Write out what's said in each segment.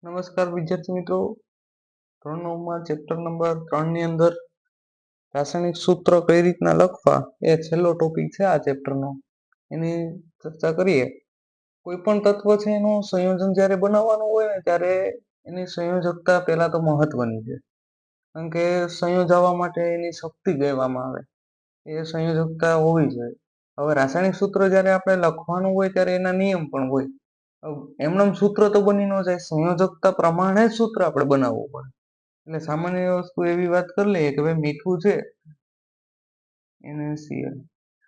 નમસ્કાર વિદ્યાર્થી મિત્રો, ધોરણ 9માં ચેપ્ટર નંબર 3 ની અંદર રાસાયણિક સૂત્ર કઈ રીતના લખવા એ છેલ્લો ટોપિક છે આ ચેપ્ટરનો. એની ચર્ચા કરીએ. કોઈ પણ તત્વ છે એનું સંયોજન જ્યારે બનાવવાનું હોય ને ત્યારે એની સંયોજકતા પહેલા તો મહત્વની છે, કારણ કે સંયોજવા માટે એની શક્તિ કહેવામાં આવે, એ સંયોજકતા હોવી જોઈએ. હવે રાસાયણિક સૂત્ર જ્યારે આપણે લખવાનું હોય ત્યારે એના નિયમ પણ હોય. એમનેમ સૂત્ર તો બની ન જાય, સંયોજકતા પ્રમાણે જ સૂત્ર આપણે બનાવવું પડે. એટલે સામાન્ય વસ્તુ એવી વાત કરી લઈએ કે ભાઈ મીઠું છે NaCl,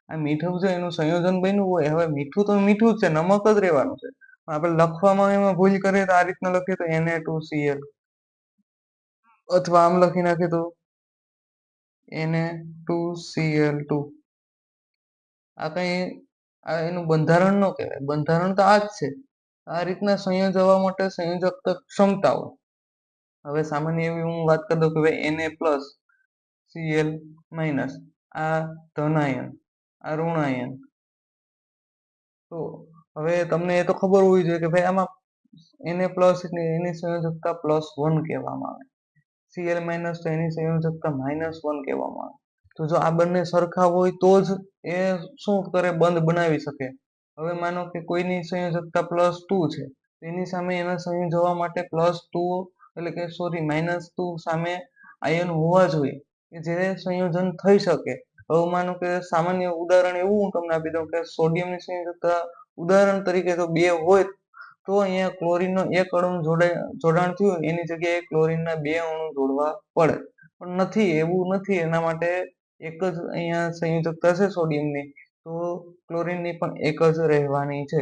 આ મીઠું છે એનું સંયોજન બન્યું હોય. હવે મીઠું તો મીઠું જ છે, નમક જ રહેવાનું છે, પણ આપણે લખવામાં એમાં ભૂલ કરીએ તો આ રીતના લખીએ તો Na2Cl, અથવા આમ લખી નાખીએ તો Na2Cl2. આ એનું બંધારણ ન કહેવાય, બંધારણ તો આ જ છે. આ રીતના સંયોજવા માટે સંયોજક ક્ષમતાઓ. હવે સામાન્ય એવી હું વાત કરી દઉં કે ભાઈ Na+Cl- આ ધનાયન, આ ઋણાયન. તો હવે તમને એ તો ખબર હોવી જોઈએ કે ભાઈ આમાં Na+ એટલે એની સંયોજકતા +1 કહેવામાં આવે, Cl- તો એની સંયોજકતા -1 કહેવામાં આવે. તો જો આ બંને સરખા હોય તો જ એ શું કરે, બંધ બનાવી શકે. હવે માનો કે કોઈની સંયોજકતા +2 છે, એની સામે એના સંયોજવા માટે +2 એટલે કે -2 સામે આયન હોવા જોઈએ કે જે સંયોજન થઈ શકે. હવે માનો કે સામાન્ય ઉદાહરણ એવું હું તમને આપી દઉં કે સોડિયમની સંયોજકતા ઉદાહરણ તરીકે જો 2 હોય તો અહીંયા ક્લોરીનનો 1 અણુ જોડાણ થયું, એની જગ્યાએ ક્લોરીનના 2 અણુ જોડવા પડે, પણ નથી, એવું નથી. એના માટે એક જ અહીંયા સંયોજકતા છે સોડિયમની, તો ક્લોરીનની પણ એક જ રહેવાની છે.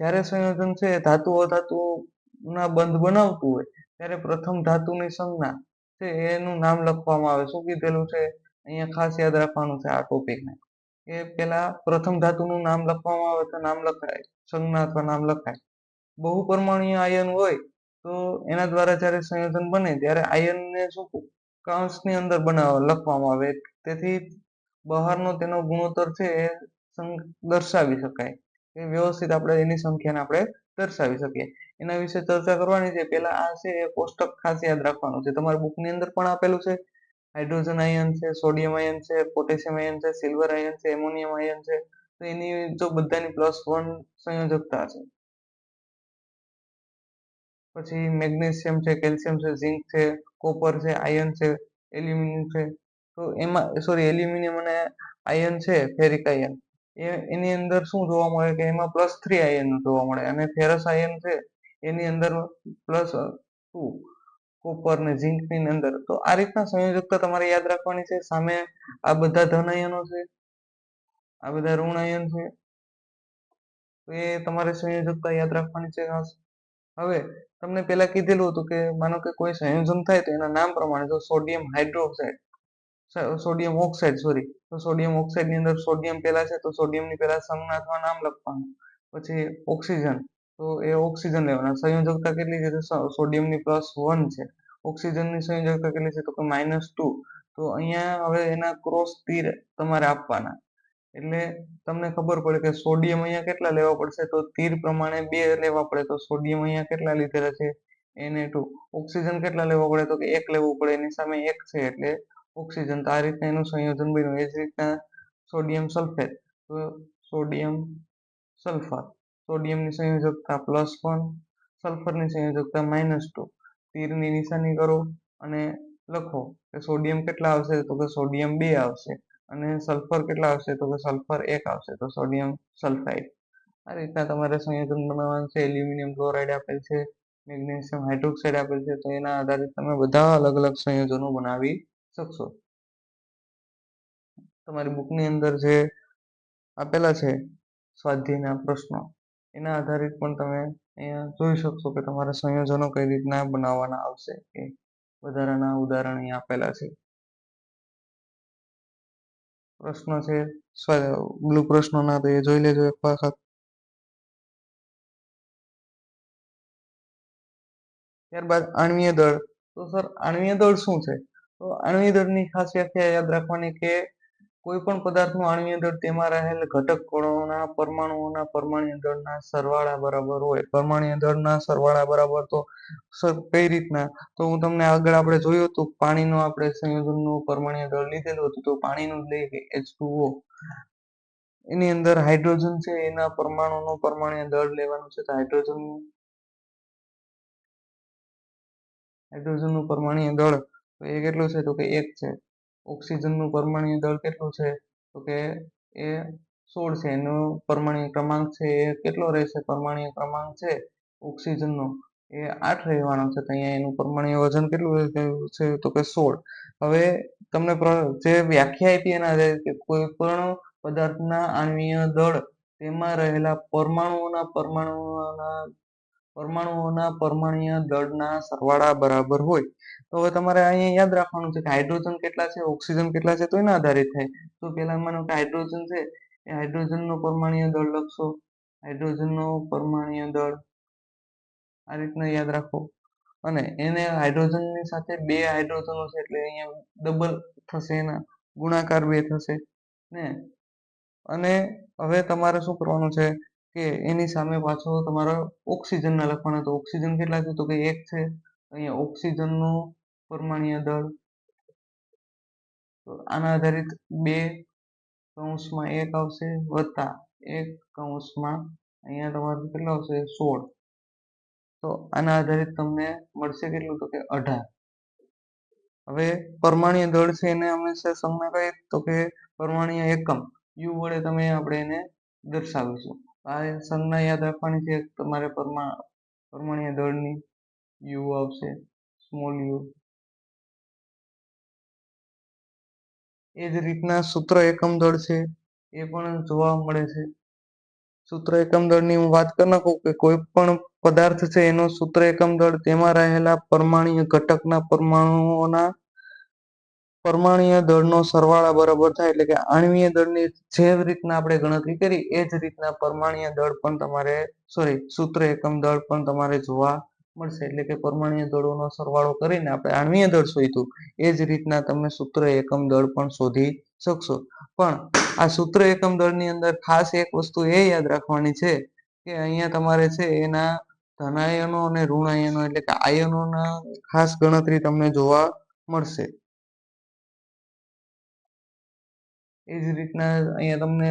જ્યારે સંયોજન છે ધાતુ અધાતુના બંધ બનાવતું હોય ત્યારે પ્રથમ ધાતુની સંજ્ઞા છે એનું નામ લખવામાં આવે. શું કીધેલું છે અહીંયા, ખાસ યાદ રાખવાનું છે આ ટોપિકને, કે પેલા પ્રથમ ધાતુનું નામ લખવામાં આવે તો નામ લખાય, સંજ્ઞા અથવા નામ લખાય. બહુપરમાણુય આયન હોય તો એના દ્વારા જ્યારે સંયોજન બને ત્યારે આયનને શું કૌંસની અંદર લખવામાં આવે, તેથી બહારનો તેનો ગુણોત્તર છે એ દર્શાવી શકાય, એ વ્યવસ્થિત આપણે એની સંખ્યાને આપણે દર્શાવી શકીએ. એના વિશે ચર્ચા કરવાની છે. પેલા આ છે એ કોષ્ટક ખાસ યાદ રાખવાનું છે, તમારી બુકની અંદર પણ આપેલું છે. હાઇડ્રોજન આયન છે, સોડિયમ આયન છે, પોટેશિયમ આયન છે, સિલ્વર આયન છે, એમોનિયમ આયન છે, તો એની જો બધાની +1 સંયોજકતા છે. પછી મેગ્નેશિયમ છે, કેલ્શિયમ છે, ઝિંક છે, કોપર છે, આયર્ન છે, એલ્યુમિનિયમ છે. તો એમાં એલ્યુમિનિયમ અને આયર્ન છે, ફેરિક આયર્ન, એની અંદર શું જોવા મળે કે એમાં +3 આયર્ન જોવા મળે, અને ફેરસ આયર્ન છે એની અંદર +2 કોપર ને ઝિંક ની અંદર. તો આ રીતના સંયોજકતા તમારે યાદ રાખવાની છે. સામે આ બધા ધન આયનો છે, આ બધા ઋણ આયન છે, તો એ તમારે સંયોજકતા યાદ રાખવાની છે ખાસ. હવે તમને પેલા કીધેલું હતું કે માનો કે કોઈ સંયોજન થાય તો એના નામ પ્રમાણે, તો સોડિયમ હાઇડ્રોક્સાઇડ, સોડિયમ ઓક્સાઇડ તો સોડિયમ ઓક્સાઇડ ની અંદર સોડિયમ પેલા છે તો સોડિયમની પેલા સંજ્ઞા અથવા નામ લખવાનું. પછી ઓક્સિજન, તો એ ઓક્સિજન લેવાના. સંયોજકતા કેટલી છે? સોડિયમની +1 છે. ઓક્સિજનની સંયોજકતા કેટલી છે? તો કે -2. તો અહીંયા હવે એના ક્રોસ તીર તમારે આપવાના, એટલે તમને ખબર પડે કે સોડિયમ અહીંયા કેટલા લેવા પડશે, તો તીર પ્રમાણે 2 લેવા પડે. તો સોડિયમ અહીંયા કેટલા લીધેલા છે? Na2. ઓક્સિજન કેટલા લેવા પડે? તો કે 1 લેવું પડે, એની સામે 1 છે એટલે ઓક્સિજન. તો આ રીતના એનું સંયોજન બન્યું. એ જ રીતના સોડિયમ સલ્ફેટ, તો સોડિયમ સલ્ફર, સોડિયમની સંયોજકતા +1, સલ્ફરની સંયોજકતા -2. તીરની નિશાની કરો અને લખો કે સોડિયમ કેટલા આવશે, તો કે સોડિયમ 2 આવશે, અને સલ્ફર કેટલા આવશે, તો કે સલ્ફર 1 આવશે, તો સોડિયમ સલ્ફાઇડ. આ રીતના તમારે સંયોજન બનાવવાનું છે. એલ્યુમિનિયમ ક્લોરાઇડ આપેલ છે, મેગ્નેશિયમ હાઇડ્રોક્સાઇડ આપેલ છે, તો એના આધારે તમે બધા અલગ અલગ સંયોજનો બનાવી શકશો. તમારી બુકની અંદર જે આપેલા છે સ્વાધ્યાયના પ્રશ્નો, એના આધારિત પણ તમે અહીંયા જોઈ શકશો કે તમારા સંયોજનો કઈ રીતના બનાવવાના આવશે. એ વધારાના ઉદાહરણ અહીંયા આપેલા છે. પ્રશ્ન છે બ્લુ પ્રશ્નોના, તો એ જોઈ લેજો એક વખત. ત્યારબાદ આણ્વીય દળ. તો સર આણ્વીય દળ શું છે? તો આણ્વીય દળની ખાસ વ્યાખ્યા યાદ રાખવાની કે કોઈ પણ પદાર્થનું આણ્વીય દળ તેમાં રહેલ ઘટક કણોનો પરમાણ્વીય દળના સરવાળા બરાબર હોય. પરમાણ્વીય દળના સરવાળા બરાબર તો કઈ રીતના, તો હું તમને આગળ આપણે જોયું હતું પાણીનું આપણે સંયોજનનું પરમાણ્વીય દળ લીધેલું હતું, તો પાણીનું લઈએ કે H2O, એની અંદર હાઇડ્રોજન છે એના પરમાણુનું પરમાણ્વીય દળ લેવાનું છે. તો હાઇડ્રોજનનું પરમાણ્વીય દળ તો એ કેટલું છે, તો કે 1 છે. ઓક્સિજનનું પરમાણ્વીય દળ કેટલું છે, તો કે એ 16 છે. એનો પરમાણ્વીય ક્રમાંક છે એ કેટલો રહેશે, પરમાણ્વીય ક્રમાંક છે ઓક્સિજનનો એ 8 રહેવાનો છે. તો અહીંયા એનું પરમાણ્વીય વજન કેટલું છે, તો કે 16. હવે તમને જે વ્યાખ્યા આપી એના આધારે કે કોઈ પણ પદાર્થના આણ્વીય દળ તેમાં રહેલા પરમાણુઓના પરમાણ્વીય દળના સરવાળા બરાબર હોય. તો હવે તમારે અહીંયા યાદ રાખવાનું છે કે હાઇડ્રોજન કેટલા છે, ઓક્સિજન કેટલા છે, તો એના આધારિત થાય. તો પેલા માનો કે હાઇડ્રોજન છે એ હાઇડ્રોજનનો પરમાણ્વીય દળ લખશો. હાઇડ્રોજનનો પરમાણ્વીય દળ આ રીતના યાદ રાખો. અને એને હાઇડ્રોજનની સાથે 2 હાઇડ્રોજનો છે એટલે અહીંયા ડબલ થશે, એના ગુણાકાર 2 થશે ને. અને હવે તમારે શું કરવાનું છે કે એની સામે પાછો તમારો ઓક્સિજનના લખવાના. તો ઓક્સિજન કેટલા છે, તો કે 1 છે. અહીંયા ઓક્સિજનનું પરમાણ્વીય દળ તો આના આધારિત 2 કૌંસમાં 1 આવશે વત્તા 1 કૌંસમાં અહીંયા તમારું કેટલું આવશે 16. તો આના આધારિત તમને મળશે કેટલું, તો કે 18. હવે પરમાણ્વીય દળ છે એને હંમેશા સંજ્ઞા કઈ, તો કે પરમાણ્વીય એકમ યુ વડે આપણે એને દર્શાવીશું. આ સંજ્ઞા યાદ રાખવાની છે તમારે પરમાણ્વીય દળની. યુ આવશે, સ્મોલ યુ. એ જ રીતના સૂત્ર એકમ દળ છે એ પણ જોવા મળે છે. સૂત્ર એકમ દળની હું વાત કરી નાખું કે કોઈ પણ પદાર્થ છે એનો સૂત્ર એકમ દળ તેમાં રહેલા પરમાણ્વીય ઘટકના પરમાણુઓના પરમાણ્વીય દળનો સરવાળા બરાબર થાય. એટલે કે આણ્વીય દળની જે રીતના આપણે ગણતરી કરી એ જ રીતના પરમાણ્વીય દળ પણ સૂત્ર એકમ દળ પણ તમારે જોવા મળશે. એટલે કે પરમાણ્વીય દળોનો સરવાળો કરીને આપણે આણ્વીય દળ શોધ્યું એ જ રીતના તમે સૂત્ર એકમ દળ પણ શોધી શકશો. પણ આ સૂત્ર એકમ દળની અંદર ખાસ એક વસ્તુ એ યાદ રાખવાની છે કે અહીંયા તમારે છે એના ધનાયનો અને ઋણાયનો એટલે કે આયનોના ખાસ ગણતરી તમને જોવા મળશે. એ જ રીતના અહીંયા તમને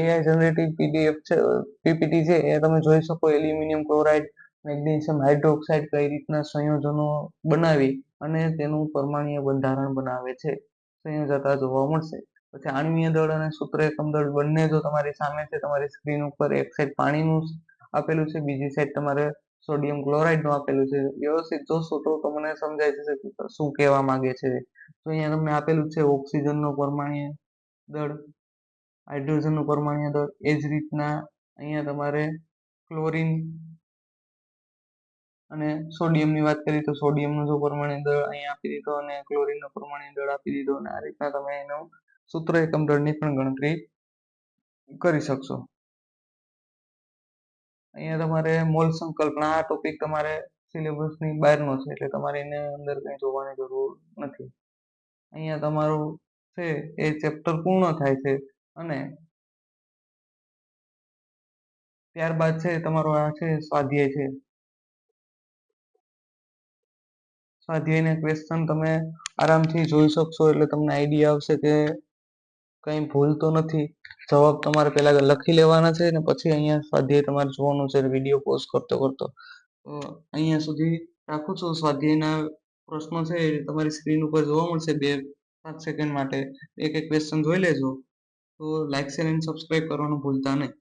AI જનરેટિવ PDF છે, PPT છે એ તમે જોઈ શકો. એલ્યુમિનિયમ ક્લોરાઇડ, મેગ્નેશિયમ હાઇડ્રોક્સાઇડ કઈ રીતના સંયોજનો બનાવી અને તેનું પરમાણ્વીય બંધારણ બનાવે છે, સંયોજકતા જોવા મળશે. પછી આણ્વીય દળ અને સૂત્ર એકમ દળ બંને જો તમારી સામે છે, તમારી સ્ક્રીન ઉપર એક સાઈડ પાણીનું આપેલું છે, બીજી સાઈડ તમારે સોડિયમ ક્લોરાઇડનું આપેલું છે. વ્યવસ્થિત જોશો તો તમને સમજાઈ જશે કે શું કહેવા માંગે છે. તો અહીંયા તમને આપેલું છે ઓક્સિજનનો પરમાણ્વીય દળ, હાઇડ્રોજનનું પરમાણ્વીય દળ. એ જ રીતના અહીંયા તમારે ક્લોરીન અને સોડિયમની વાત કરીએ તો સોડિયમનો જો પરમાણ્વીય દળ અહીંયા આપી દીધો અને ક્લોરીનનો પરમાણ્વીય દળ આપી દીધો. અને આ રીતના તમે એનો સૂત્ર એકમ દળની પણ ગણતરી કરી શકશો. અહીંયા તમારે મોલ સંકલ્પના આ ટોપિક તમારે સિલેબસની બહારનો છે એટલે તમારે એને અંદર કંઈ જોવાની જરૂર નથી. અહીંયા તમારું છે એ ચેપ્ટર પૂર્ણ થાય છે અને ત્યારબાદ છે તમારો આ છે સ્વાધ્યાય છે. સ્વાધ્યાયના ક્વેશ્ચન તમે આરામથી જોઈ શકશો એટલે તમને આઈડિયા આવશે કે કંઈ ભૂલ તો નથી. જવાબ તમારે પહેલા લખી લેવાના છે ને પછી અહીંયા સ્વાધ્યાય તમારે જોવાનું છે વિડીયો પોઝ કરતો કરતો. તો અહીંયા સુધી રાખું છું. સ્વાધ્યાયના પ્રશ્નો છે એ તમારી સ્ક્રીન ઉપર જોવા મળશે 2-5 સેકન્ડ માટે. એક એક ક્વેશ્ચન જોઈ લેજો. તો લાઈક, શેર અને સબસ્ક્રાઇબ કરવાનું ભૂલતા નહીં.